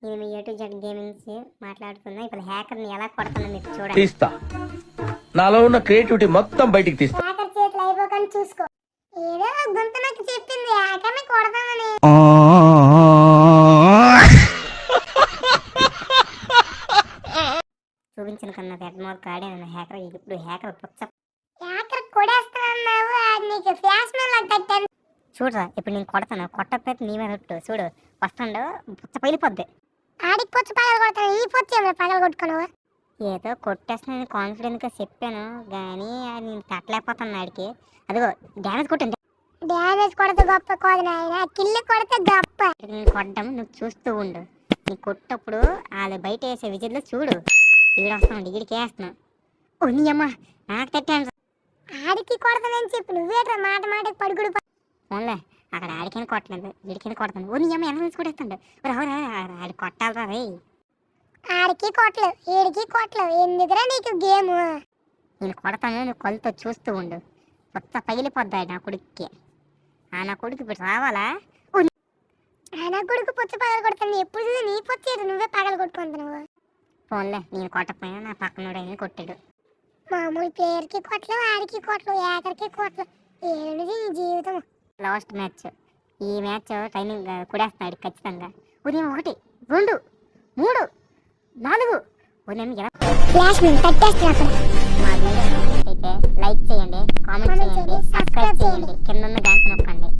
నేను మీ A to Z gamings మాట్లాడుతున్నా. ఇప్పుడు హ్యాకర్ని ఎలా కొడతానో మీరు చూడండి. తీస్తా, నాలో ఉన్న క్రియేటివిటీ మొత్తం బయటికి తీస్తా. హ్యాకర్ చేతులు అయిపోకని చూసుకో. ఏదో గొంతు నాకు చెప్పింది హ్యాకర్ని కొడతామని. చూపించిన కన్నా పెద్ద కాడే హ్యాకర్. ఇప్పుడు హ్యాకర్ పుచ్చ హ్యాకర్ కొడేస్తానన్నావు, నీకు ఫ్లాష్ మెయిల్ కట్టాను చూడరా. ఇప్పుడు నేను కొడతాను, కొట్టకపోతే నీ మీద ఒట్టు. చూడు వస్తాడు, పుచ్చ పగిలిపోద్ది. ఆడికి పుచ్చ పగలు కొడతాను, ఈ పుచ్చ పగలు కొట్టుకున్నావు. ఏదో కొట్టేస్తానని కాన్ఫిడెంట్గా చెప్పాను కానీ నేను తట్టలేకపోతాను ఆడికి. అదిగో డ్యామేజ్ కొట్టండి. డ్యామేజ్ కొడితే గొప్ప కాదు నాయన, కిల్లు కొడితే గొప్ప. నేను కొట్టడం నువ్వు చూస్తూ ఉండు. నీ కొట్టప్పుడు వాళ్ళు బయట వేసే విజిల్లో చూడు. ఈడు వస్తాను, ఈడికి వేస్తున్నా. ఓ నీ అమ్మ నాకు తట్టాను. ఆడికి కొడతానని చెప్పి నువ్వేట్రా మాట మాటకి పడుకుడు. ఫోన్లే అక్కడ ఆడికైనా కొట్టలేదు, వీడికైనా కొడతాను. ఓ నీ అమ్మ ఎంత నుంచి కొట్టేస్తాడు. రావురా ఆడి కొట్టాలరా రే. ఆడికి కొట్టలేవు, ఈడికి కొట్టలేవు, ఎందుకురా నీకు గేమ్. నేను కొడతాను, నువ్వు కొలతో చూస్తూ ఉండు. కొత్త పగిలిపోద్దాయి నా కొడుక్కి. నా కొడుకు ఇప్పుడు రావాలా? నా కొడుకు పుచ్చ పగలు కొడతాను. ఎప్పుడు చూసి నీ పొచ్చేది నువ్వే పగలు కొట్టుకుంటున్నావు. ఫోన్లే నేను కొట్టకపోయినా నా పక్కనోడైనా కొట్టాడు. మామూలు ప్లేయర్కి కొట్టలేవు, ఆడికి కొట్టలేవు, ఏకరికి కొట్టలేవు. ఏంటిది ఈ జీవితం. లాస్ట్ మ్యాచ్, ఈ మ్యాచ్ ట్రైనింగ్ కొడేస్తున్నాడు ఖచ్చితంగా. ఉదయం 1 2 3 4 ఉదయం ఫ్లాష్ కట్టేస్తున్నా. మా వీడియో అయితే లైక్ చేయండి, కామెంట్ చేయండి, సబ్స్క్రైబ్ చేయండి, కింద ఉన్న గంట నొక్కండి.